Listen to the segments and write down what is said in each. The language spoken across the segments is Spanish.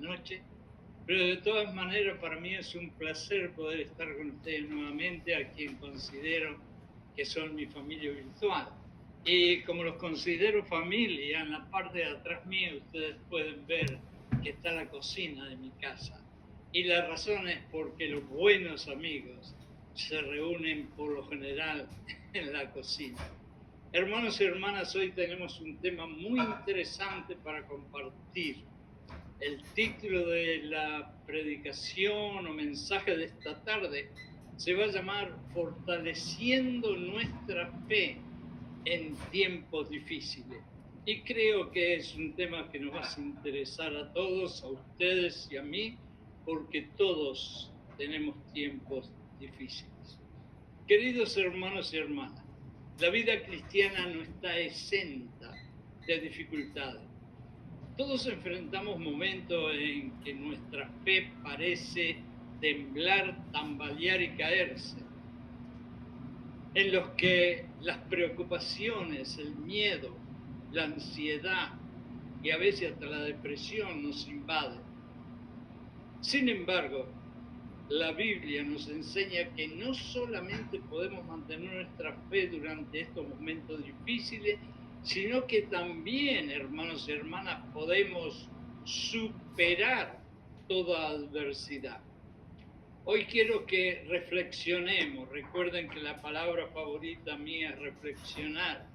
noche, pero de todas maneras para mí es un placer poder estar con ustedes nuevamente, a quien considero que son mi familia virtual. Y como los considero familia, en la parte de atrás mío ustedes pueden ver que está la cocina de mi casa. Y la razón es porque los buenos amigos se reúnen por lo general en la cocina. Hermanos y hermanas, hoy tenemos un tema muy interesante para compartir. El título de la predicación o mensaje de esta tarde se va a llamar Fortaleciendo nuestra fe en tiempos difíciles. Y creo que es un tema que nos va a interesar a todos, a ustedes y a mí, porque todos tenemos tiempos difíciles. Queridos hermanos y hermanas, la vida cristiana no está exenta de dificultades. Todos enfrentamos momentos en que nuestra fe parece temblar, tambalear y caerse, en los que las preocupaciones, el miedo, la ansiedad y a veces hasta la depresión nos invaden. Sin embargo, la Biblia nos enseña que no solamente podemos mantener nuestra fe durante estos momentos difíciles, sino que también, hermanos y hermanas, podemos superar toda adversidad. Hoy quiero que reflexionemos. Recuerden que la palabra favorita mía es reflexionar.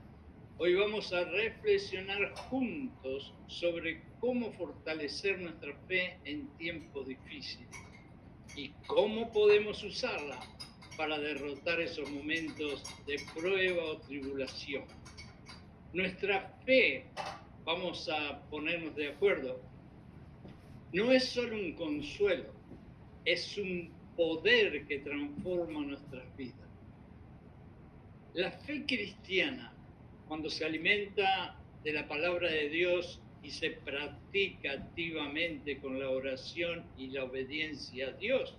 Hoy vamos a reflexionar juntos sobre cómo fortalecer nuestra fe en tiempos difíciles y cómo podemos usarla para derrotar esos momentos de prueba o tribulación. Nuestra fe, vamos a ponernos de acuerdo, no es solo un consuelo, es un poder que transforma nuestras vidas. La fe cristiana, cuando se alimenta de la palabra de Dios y se practica activamente con la oración y la obediencia a Dios,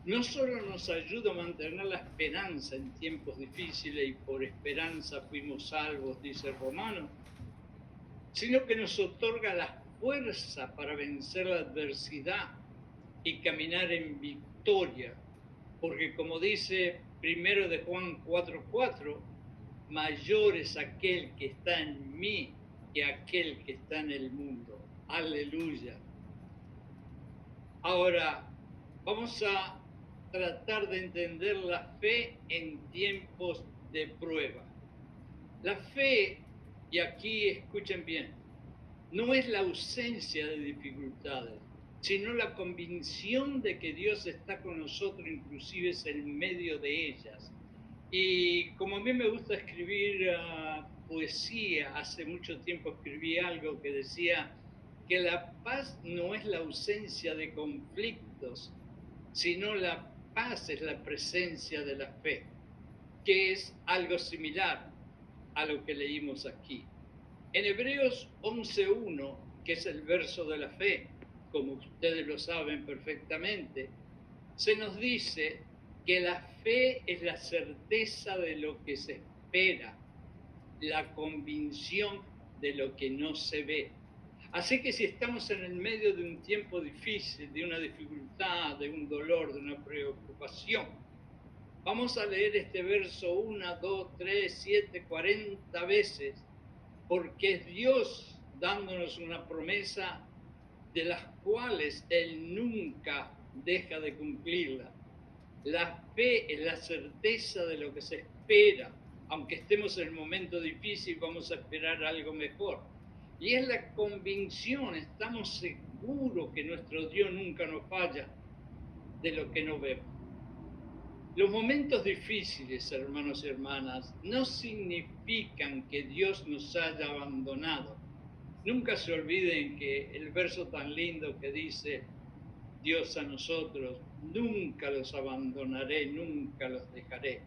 no solo nos ayuda a mantener la esperanza en tiempos difíciles, y por esperanza fuimos salvos, dice Romano, sino que nos otorga la fuerza para vencer la adversidad y caminar en victoria, porque como dice primero de Juan 4:4, mayor es aquel que está en mí que aquel que está en el mundo. Aleluya. Ahora, vamos a tratar de entender la fe en tiempos de prueba. La fe, y aquí escuchen bien, no es la ausencia de dificultades, sino la convicción de que Dios está con nosotros, inclusive en medio de ellas. Y como a mí me gusta escribir poesía, hace mucho tiempo escribí algo que decía que la paz no es la ausencia de conflictos, sino la paz es la presencia de la fe, que es algo similar a lo que leímos aquí. En Hebreos 11:1, que es el verso de la fe, como ustedes lo saben perfectamente, se nos dice que la fe es la certeza de lo que se espera, la convicción de lo que no se ve. Así que si estamos en el medio de un tiempo difícil, de una dificultad, de un dolor, de una preocupación, vamos a leer este verso 1, 2, 3, 7, 40 veces, porque es Dios dándonos una promesa de las cuales Él nunca deja de cumplirla. La fe es la certeza de lo que se espera. Aunque estemos en un momento difícil, vamos a esperar algo mejor. Y es la convicción, estamos seguros que nuestro Dios nunca nos falla de lo que no vemos. Los momentos difíciles, hermanos y hermanas, no significan que Dios nos haya abandonado. Nunca se olviden que el verso tan lindo que dice Dios a nosotros, nunca los abandonaré, nunca los dejaré.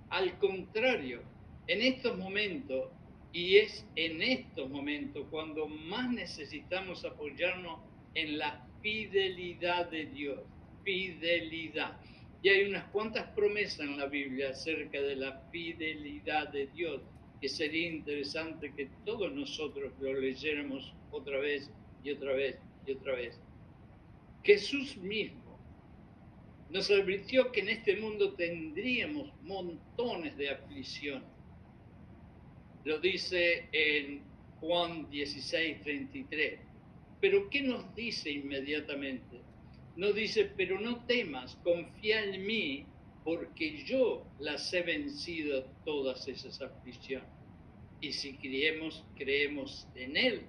Al contrario, en estos momentos, y es en estos momentos cuando más necesitamos apoyarnos en la fidelidad de Dios, fidelidad. Y hay unas cuantas promesas en la Biblia acerca de la fidelidad de Dios, que sería interesante que todos nosotros lo leyéramos otra vez y otra vez. y otra vez. Jesús mismo nos advirtió que en este mundo tendríamos montones de aflicciones. Lo dice en Juan 16:33. Pero ¿qué nos dice inmediatamente? Nos dice, pero no temas, confía en mí, porque yo las he vencido todas esas aflicciones. Y si creemos en Él,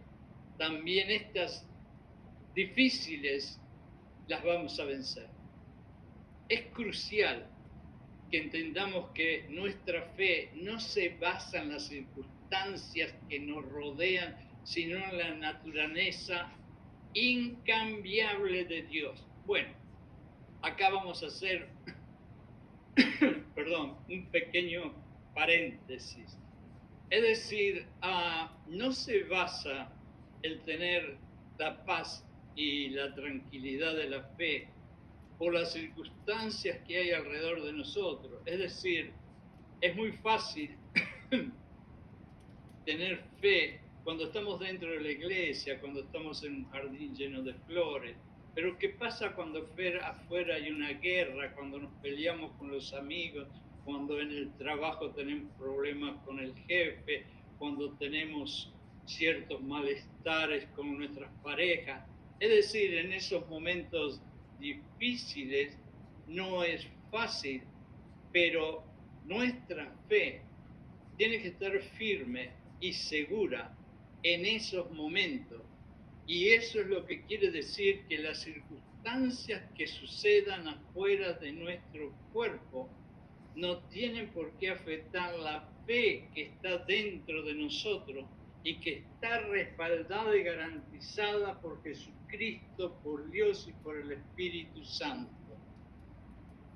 también estas difíciles las vamos a vencer. Es crucial que entendamos que nuestra fe no se basa en las circunstancias que nos rodean, sino en la naturaleza incambiable de Dios. Bueno, acá vamos a hacer, un pequeño paréntesis. Es decir, no se basa el tener la paz y la tranquilidad de la fe por las circunstancias que hay alrededor de nosotros. Es decir, es muy fácil tener fe cuando estamos dentro de la iglesia, cuando estamos en un jardín lleno de flores. Pero ¿qué pasa cuando afuera hay una guerra, cuando nos peleamos con los amigos, cuando en el trabajo tenemos problemas con el jefe, cuando tenemos ciertos malestares con nuestras parejas? Es decir, en esos momentos difíciles no es fácil, pero nuestra fe tiene que estar firme y segura en esos momentos. Y eso es lo que quiere decir que las circunstancias que sucedan afuera de nuestro cuerpo no tienen por qué afectar la fe que está dentro de nosotros y que está respaldada y garantizada por Jesucristo, por Dios y por el Espíritu Santo.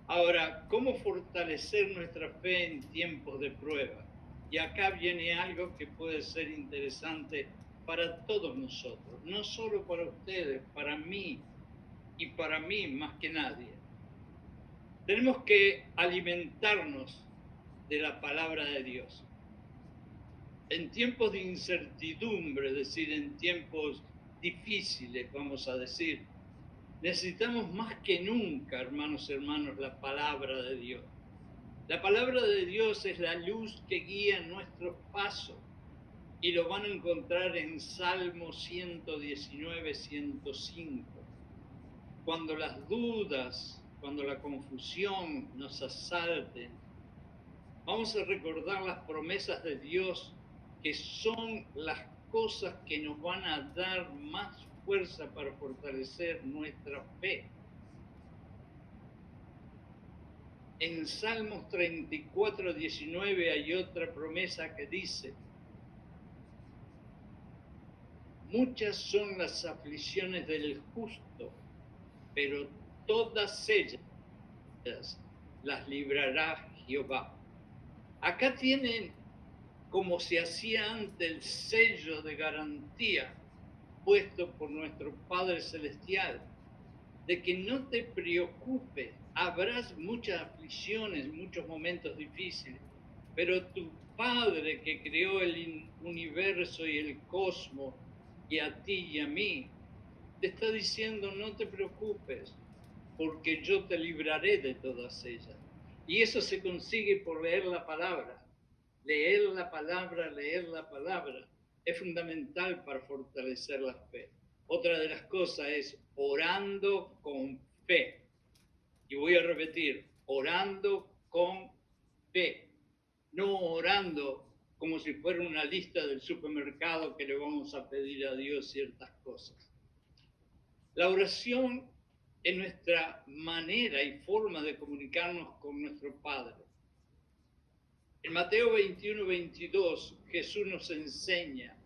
Ahora, ¿cómo fortalecer nuestra fe en tiempos de prueba? Y acá viene algo que puede ser interesante para todos nosotros, no solo para ustedes, para mí y para mí más que nadie. Tenemos que alimentarnos de la palabra de Dios. En tiempos de incertidumbre, es decir, en tiempos difíciles, vamos a decir, necesitamos más que nunca, hermanos, la palabra de Dios. La palabra de Dios es la luz que guía nuestros pasos y lo van a encontrar en Salmo 119, 105. Cuando las dudas, cuando la confusión nos asalten, vamos a recordar las promesas de Dios, que son las cosas que nos van a dar más fuerza para fortalecer nuestra fe. En Salmos 34, 19 hay otra promesa que dice: muchas son las aflicciones del justo, pero todas ellas las librará Jehová. Acá tienen, como se hacía antes, el sello de garantía puesto por nuestro Padre Celestial, de que no te preocupes, habrás muchas aflicciones, muchos momentos difíciles, pero tu Padre que creó el universo y el cosmos, y a ti y a mí, te está diciendo no te preocupes, porque yo te libraré de todas ellas. Y eso se consigue por leer la palabra. Leer la palabra es fundamental para fortalecer la fe. Otra de las cosas es orando con fe. Y voy a repetir, orando con fe. No orando como si fuera una lista del supermercado que le vamos a pedir a Dios ciertas cosas. La oración es nuestra manera y forma de comunicarnos con nuestro Padre. En Mateo 21, 22, Jesús nos enseña: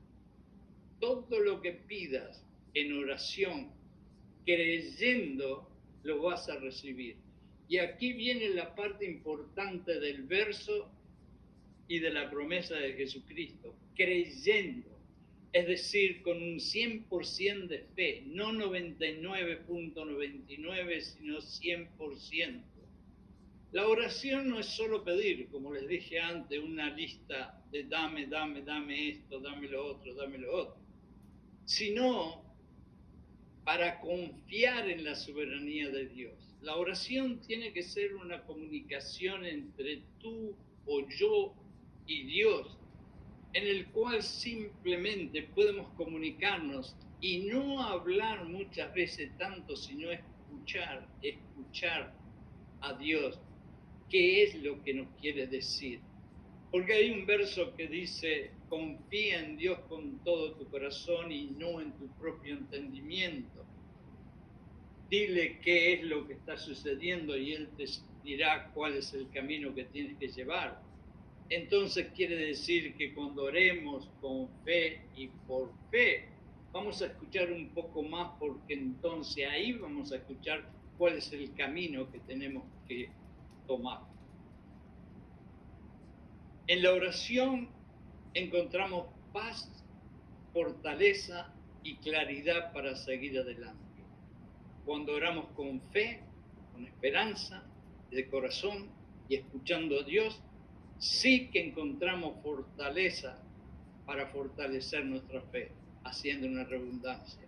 todo lo que pidas en oración, creyendo, lo vas a recibir. Y aquí viene la parte importante del verso y de la promesa de Jesucristo: creyendo, es decir, con un 100% de fe, no 99.99, sino 100%. La oración no es solo pedir, como les dije antes, una lista de dame esto, dame lo otro, sino para confiar en la soberanía de Dios. La oración tiene que ser una comunicación entre tú o yo y Dios, en el cual simplemente podemos comunicarnos y no hablar muchas veces tanto, sino escuchar a Dios, qué es lo que nos quiere decir. Porque hay un verso que dice, confía en Dios con todo tu corazón y no en tu propio entendimiento. Dile qué es lo que está sucediendo y Él te dirá cuál es el camino que tienes que llevar. Entonces quiere decir que cuando oremos con fe y por fe, vamos a escuchar un poco más, porque entonces ahí vamos a escuchar cuál es el camino que tenemos que tomar. En la oración encontramos paz, fortaleza y claridad para seguir adelante. Cuando oramos con fe, con esperanza, de corazón y escuchando a Dios, sí que encontramos fortaleza para fortalecer nuestra fe, haciendo una redundancia.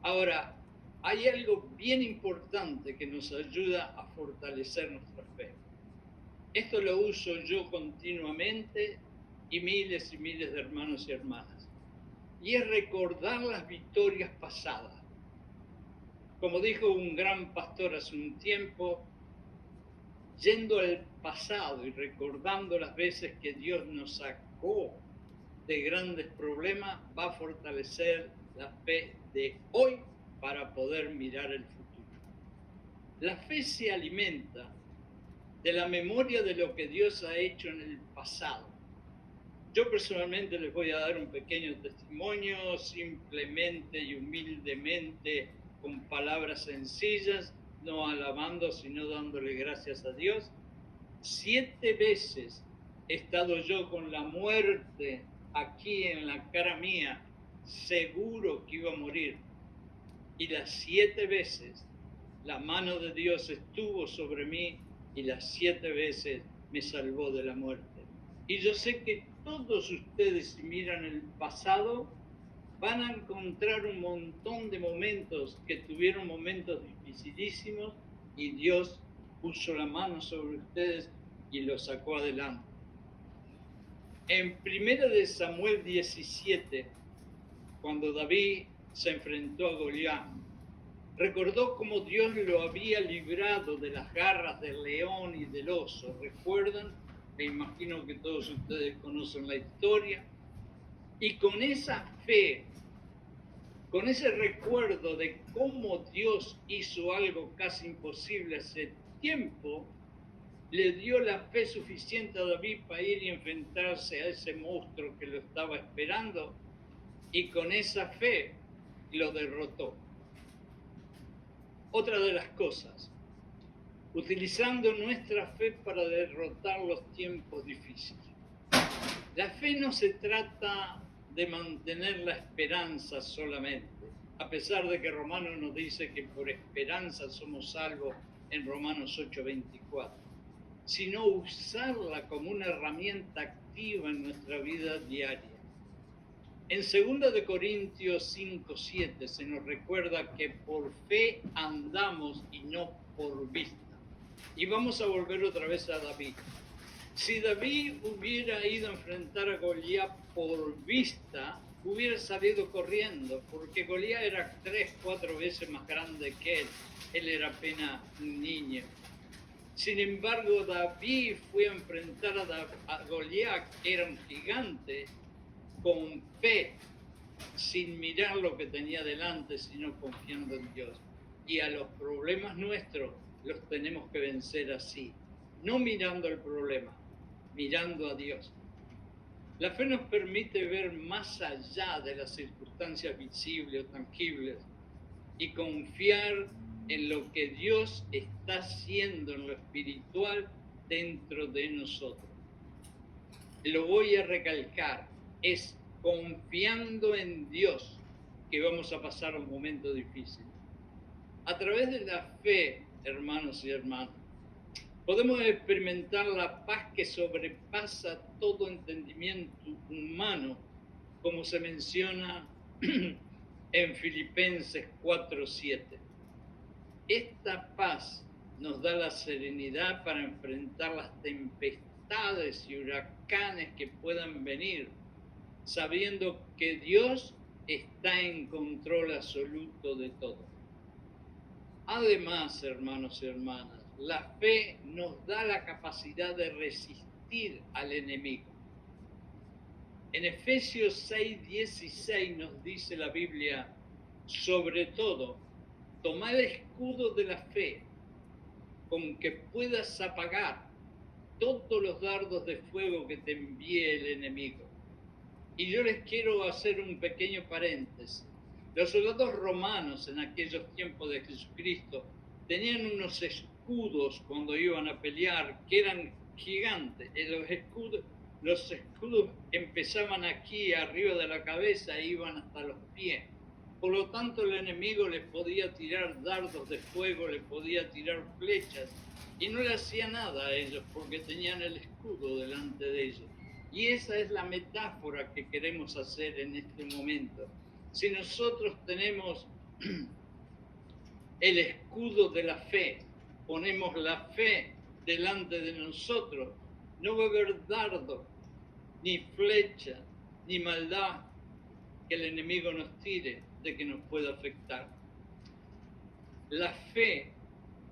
Ahora, hay algo bien importante que nos ayuda a fortalecer nuestra fe. Esto lo uso yo continuamente y miles de hermanos y hermanas. Y es recordar las victorias pasadas. Como dijo un gran pastor hace un tiempo, yendo al pasado y recordando las veces que Dios nos sacó de grandes problemas, va a fortalecer la fe de hoy para poder mirar el futuro. La fe se alimenta de la memoria de lo que Dios ha hecho en el pasado. Yo personalmente les voy a dar un pequeño testimonio, simplemente y humildemente, con palabras sencillas, no alabando, sino dándole gracias a Dios. 7 veces he estado yo con la muerte aquí en la cara mía, seguro que iba a morir. Y las 7 veces la mano de Dios estuvo sobre mí y las 7 veces me salvó de la muerte. Y yo sé que todos ustedes, si miran el pasado, van a encontrar un montón de momentos que tuvieron momentos dificilísimos y Dios puso la mano sobre ustedes y los sacó adelante. En 1 de Samuel 17, cuando David se enfrentó a Goliat, recordó cómo Dios lo había librado de las garras del león y del oso. ¿Recuerdan? Me imagino que todos ustedes conocen la historia. Y con esa fe, con ese recuerdo de cómo Dios hizo algo casi imposible hace tiempo, le dio la fe suficiente a David para ir y enfrentarse a ese monstruo que lo estaba esperando, y con esa fe lo derrotó. Otra de las cosas, utilizando nuestra fe para derrotar los tiempos difíciles. La fe no se trata de mantener la esperanza solamente, a pesar de que Romanos nos dice que por esperanza somos salvos en Romanos 8:24, sino usarla como una herramienta activa en nuestra vida diaria. En 2 de Corintios 5:7 se nos recuerda que por fe andamos y no por vista. Y vamos a volver otra vez a David. Si David hubiera ido a enfrentar a Goliat por vista, hubiera salido corriendo, porque Goliat era 3-4 veces más grande que él. Él era apenas un niño. Sin embargo, David fue a enfrentar a Goliat, que era un gigante, con fe, sin mirar lo que tenía delante, sino confiando en Dios. Y a los problemas nuestros los tenemos que vencer así, no mirando el problema, mirando a Dios. La fe nos permite ver más allá de las circunstancias visibles o tangibles y confiar en lo que Dios está haciendo en lo espiritual dentro de nosotros. Lo voy a recalcar, es confiando en Dios que vamos a pasar un momento difícil. A través de la fe, hermanos y hermanas, podemos experimentar la paz que sobrepasa todo entendimiento humano, como se menciona en Filipenses 4:7. Esta paz nos da la serenidad para enfrentar las tempestades y huracanes que puedan venir, sabiendo que Dios está en control absoluto de todo. Además, hermanos y hermanas, la fe nos da la capacidad de resistir al enemigo. En Efesios 6:16 nos dice la Biblia, sobre todo, toma el escudo de la fe, con que puedas apagar todos los dardos de fuego que te envíe el enemigo. Y yo les quiero hacer un pequeño paréntesis. Los soldados romanos en aquellos tiempos de Jesucristo tenían unos escudos cuando iban a pelear que eran gigantes. Los escudos empezaban aquí arriba de la cabeza e iban hasta los pies. Por lo tanto, el enemigo les podía tirar dardos de fuego, les podía tirar flechas y no le hacía nada a ellos porque tenían el escudo delante de ellos. Y esa es la metáfora que queremos hacer en este momento. Si nosotros tenemos el escudo de la fe, ponemos la fe delante de nosotros, no va a haber dardo, ni flecha, ni maldad que el enemigo nos tire de que nos pueda afectar. La fe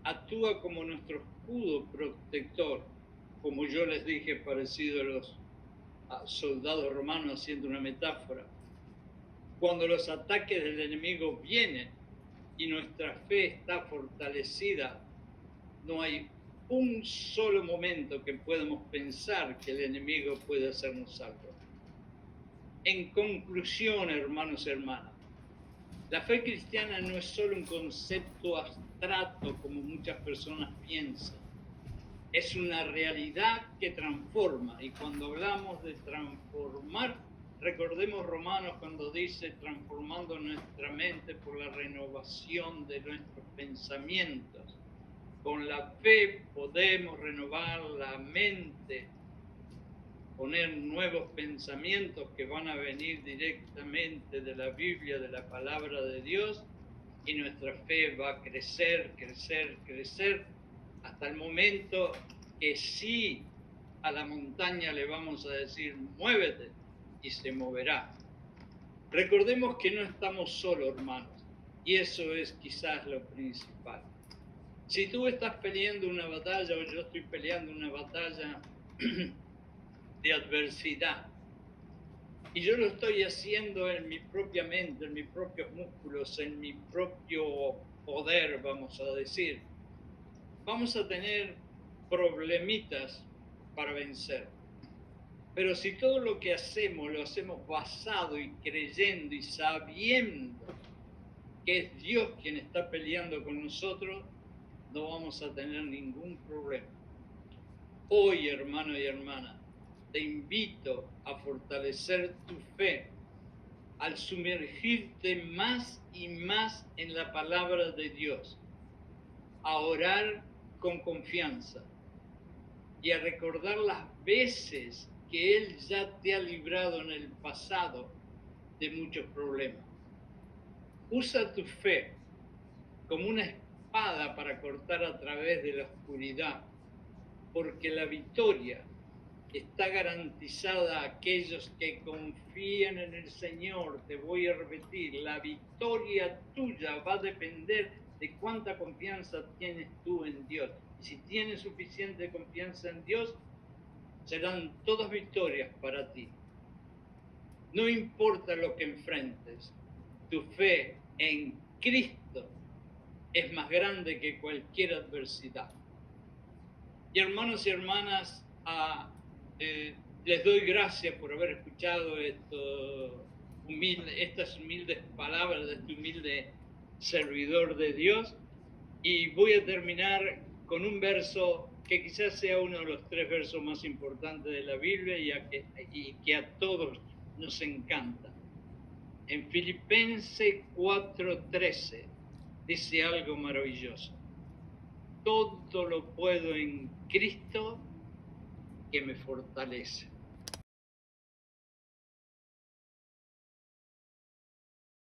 actúa como nuestro escudo protector, como yo les dije, parecido a los soldados romanos, haciendo una metáfora. Cuando los ataques del enemigo vienen y nuestra fe está fortalecida, no hay un solo momento que podamos pensar que el enemigo puede hacernos algo. En conclusión, hermanos y hermanas, la fe cristiana no es solo un concepto abstracto como muchas personas piensan. Es una realidad que transforma. Y cuando hablamos de transformar, recordemos Romanos cuando dice transformando nuestra mente por la renovación de nuestros pensamientos. Con la fe podemos renovar la mente, poner nuevos pensamientos que van a venir directamente de la Biblia, de la palabra de Dios, y nuestra fe va a crecer, crecer, crecer, hasta el momento que sí a la montaña le vamos a decir, muévete, y se moverá. Recordemos que no estamos solos, hermanos, y eso es quizás lo principal. Si tú estás peleando una batalla o yo estoy peleando una batalla de adversidad, y yo lo estoy haciendo en mi propia mente, en mis propios músculos, en mi propio poder, vamos a decir, vamos a tener problemitas para vencer. Pero si todo lo que hacemos lo hacemos basado y creyendo y sabiendo que es Dios quien está peleando con nosotros, no vamos a tener ningún problema. Hoy, hermano y hermana, te invito a fortalecer tu fe al sumergirte más y más en la palabra de Dios, a orar con confianza y a recordar las veces que Él ya te ha librado en el pasado de muchos problemas. Usa tu fe como una espada para cortar a través de la oscuridad, porque la victoria está garantizada a aquellos que confían en el Señor. Te voy a repetir, la victoria tuya va a depender de cuánta confianza tienes tú en Dios. Y si tienes suficiente confianza en Dios, serán todas victorias para ti. No importa lo que enfrentes, tu fe en Cristo es más grande que cualquier adversidad. Y hermanos y hermanas, les doy gracias por haber escuchado estas humildes palabras de este humilde servidor de Dios, y voy a terminar con un verso que quizás sea uno de los 3 versos más importantes de la Biblia y que a todos nos encanta. En Filipenses 4:13 dice algo maravilloso: todo lo puedo en Cristo que me fortalece.